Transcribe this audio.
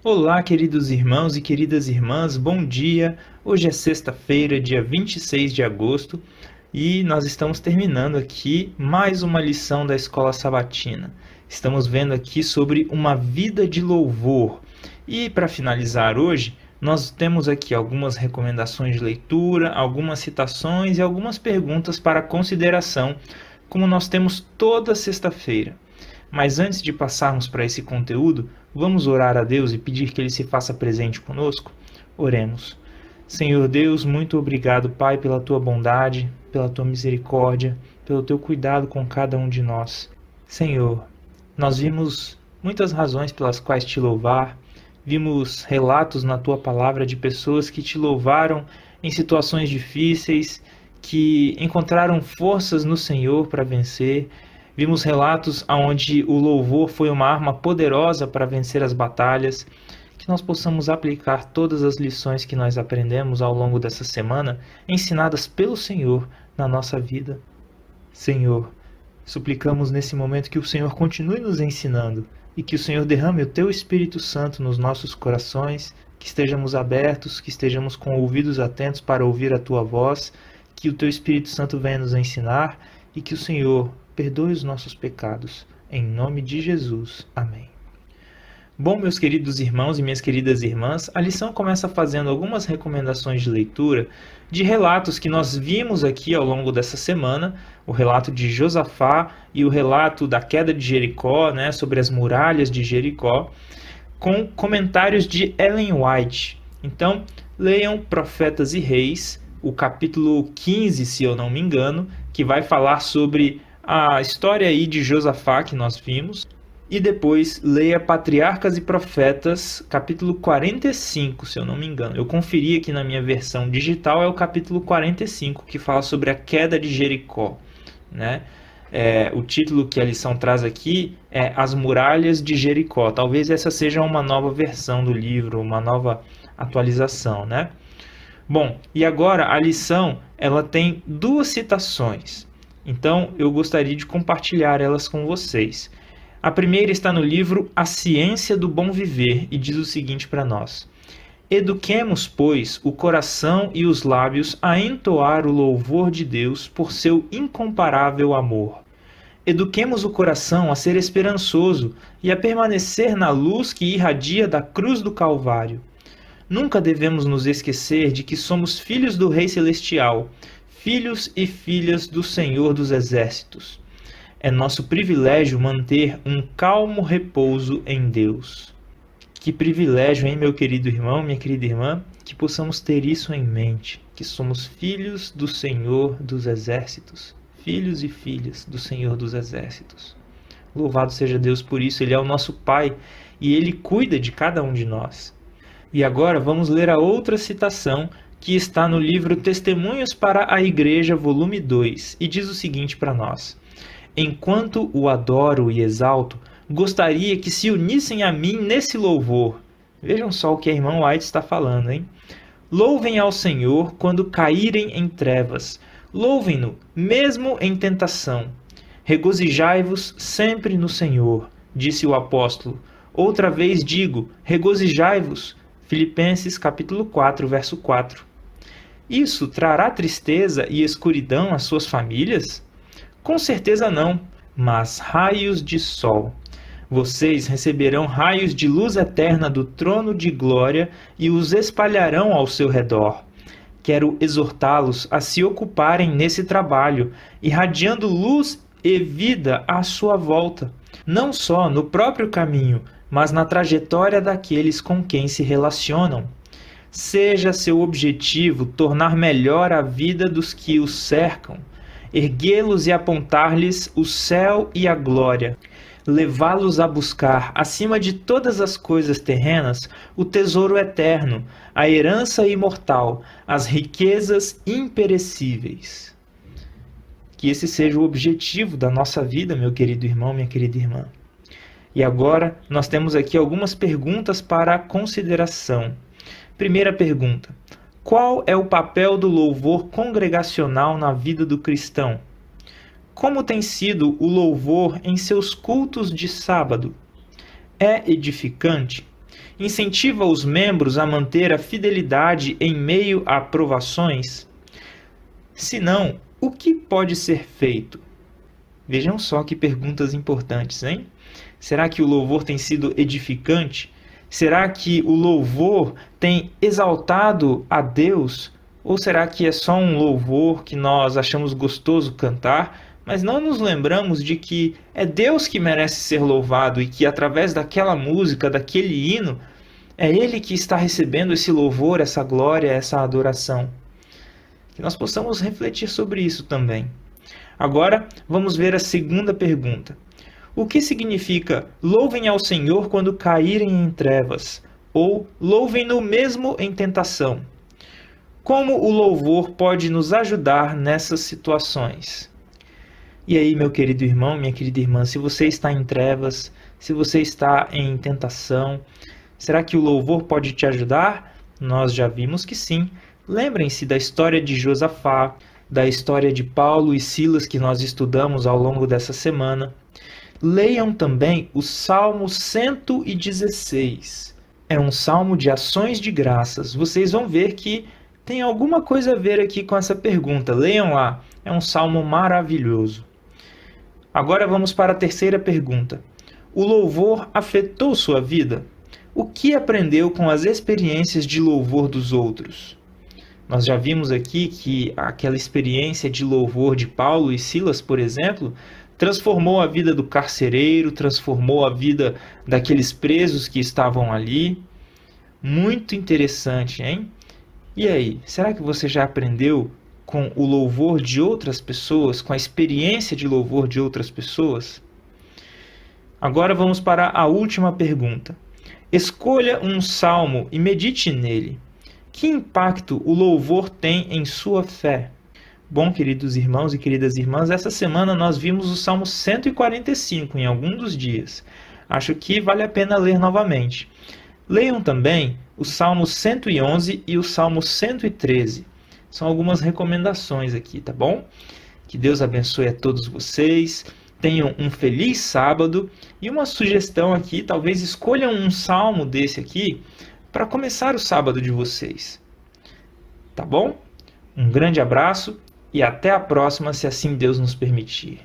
Olá, queridos irmãos e queridas irmãs, bom dia! Hoje é sexta-feira, dia 26 de agosto, e nós estamos terminando aqui mais uma lição da Escola Sabatina. Estamos vendo aqui sobre uma vida de louvor. E para finalizar hoje, nós temos aqui algumas recomendações de leitura, algumas citações e algumas perguntas para consideração, como nós temos toda sexta-feira. Mas antes de passarmos para esse conteúdo, vamos orar a Deus e pedir que Ele se faça presente conosco? Oremos. Senhor Deus, muito obrigado, Pai, pela Tua bondade, pela Tua misericórdia, pelo Teu cuidado com cada um de nós. Senhor, nós vimos muitas razões pelas quais Te louvar, vimos relatos na Tua palavra de pessoas que Te louvaram em situações difíceis, que encontraram forças no Senhor para vencer. Vimos relatos onde o louvor foi uma arma poderosa para vencer as batalhas. Que nós possamos aplicar todas as lições que nós aprendemos ao longo dessa semana, ensinadas pelo Senhor na nossa vida. Senhor, suplicamos nesse momento que o Senhor continue nos ensinando e que o Senhor derrame o Teu Espírito Santo nos nossos corações, que estejamos abertos, que estejamos com ouvidos atentos para ouvir a Tua voz, que o Teu Espírito Santo venha nos ensinar e que o Senhor perdoe os nossos pecados. Em nome de Jesus. Amém. Bom, meus queridos irmãos e minhas queridas irmãs, a lição começa fazendo algumas recomendações de leitura de relatos que nós vimos aqui ao longo dessa semana, o relato de Josafá e o relato da queda de Jericó, sobre as muralhas de Jericó, com comentários de Ellen White. Então, leiam Profetas e Reis, o capítulo 15, se eu não me engano, que vai falar sobre a história aí de Josafá que nós vimos, e depois leia Patriarcas e Profetas, capítulo 45, se eu não me engano. Eu conferi aqui na minha versão digital, é o capítulo 45, que fala sobre a queda de Jericó, o título que a lição traz aqui é As Muralhas de Jericó. Talvez essa seja uma nova versão do livro, uma nova atualização, Bom, e agora a lição ela tem duas citações. Então, eu gostaria de compartilhar elas com vocês. A primeira está no livro A Ciência do Bom Viver e diz o seguinte para nós: Eduquemos, pois, o coração e os lábios a entoar o louvor de Deus por seu incomparável amor. Eduquemos o coração a ser esperançoso e a permanecer na luz que irradia da cruz do Calvário. Nunca devemos nos esquecer de que somos filhos do Rei Celestial, filhos e filhas do Senhor dos Exércitos. É nosso privilégio manter um calmo repouso em Deus. Que privilégio, hein, meu querido irmão, minha querida irmã, que possamos ter isso em mente, que somos filhos do Senhor dos Exércitos, filhos e filhas do Senhor dos Exércitos. Louvado seja Deus por isso, Ele é o nosso Pai e Ele cuida de cada um de nós. E agora vamos ler a outra citação que está no livro Testemunhos para a Igreja, volume 2, e diz o seguinte para nós: Enquanto o adoro e exalto, gostaria que se unissem a mim nesse louvor. Vejam só o que a irmã White está falando, hein? Louvem ao Senhor quando caírem em trevas. Louvem-no, mesmo em tentação. Regozijai-vos sempre no Senhor, disse o apóstolo. Outra vez digo, regozijai-vos. Filipenses capítulo 4, verso 4. Isso trará tristeza e escuridão às suas famílias? Com certeza não, mas raios de sol. Vocês receberão raios de luz eterna do trono de glória e os espalharão ao seu redor. Quero exortá-los a se ocuparem nesse trabalho, irradiando luz e vida à sua volta, não só no próprio caminho, mas na trajetória daqueles com quem se relacionam. Seja seu objetivo tornar melhor a vida dos que os cercam, erguê-los e apontar-lhes o céu e a glória, levá-los a buscar, acima de todas as coisas terrenas, o tesouro eterno, a herança imortal, as riquezas imperecíveis. Que esse seja o objetivo da nossa vida, meu querido irmão, minha querida irmã. E agora nós temos aqui algumas perguntas para a consideração. Primeira pergunta: qual é o papel do louvor congregacional na vida do cristão? Como tem sido o louvor em seus cultos de sábado? É edificante? incentiva os membros a manter a fidelidade em meio a provações? Se não, o que pode ser feito? Vejam só que perguntas importantes, hein? Será que o louvor tem sido edificante? Será que o louvor tem exaltado a Deus? Ou será que é só um louvor que nós achamos gostoso cantar, mas não nos lembramos de que é Deus que merece ser louvado e que através daquela música, daquele hino, é Ele que está recebendo esse louvor, essa glória, essa adoração? Que nós possamos refletir sobre isso também. Agora, vamos ver a segunda pergunta. O que significa louvem ao Senhor quando caírem em trevas? Ou louvem-no mesmo em tentação? Como o louvor pode nos ajudar nessas situações? E aí, meu querido irmão, minha querida irmã, se você está em trevas, se você está em tentação, será que o louvor pode te ajudar? Nós já vimos que sim. Lembrem-se da história de Josafá, da história de Paulo e Silas que nós estudamos ao longo dessa semana. Leiam também o Salmo 116. É um salmo de ações de graças. Vocês vão ver que tem alguma coisa a ver aqui com essa pergunta. Leiam lá. É um salmo maravilhoso. Agora vamos para a terceira pergunta. O louvor afetou sua vida? O que aprendeu com as experiências de louvor dos outros? Nós já vimos aqui que aquela experiência de louvor de Paulo e Silas, por exemplo, transformou a vida do carcereiro, transformou a vida daqueles presos que estavam ali. Muito interessante, hein? E aí, será que você já aprendeu com o louvor de outras pessoas, com a experiência de louvor de outras pessoas? Agora vamos para a última pergunta. Escolha um salmo e medite nele. Que impacto o louvor tem em sua fé? Bom, queridos irmãos e queridas irmãs, essa semana nós vimos o Salmo 145 em algum dos dias. Acho que vale a pena ler novamente. Leiam também o Salmo 111 e o Salmo 113. São algumas recomendações aqui, tá bom? Que Deus abençoe a todos vocês. Tenham um feliz sábado. E uma sugestão aqui, talvez escolham um salmo desse aqui para começar o sábado de vocês. Tá bom? Um grande abraço e até a próxima, se assim Deus nos permitir.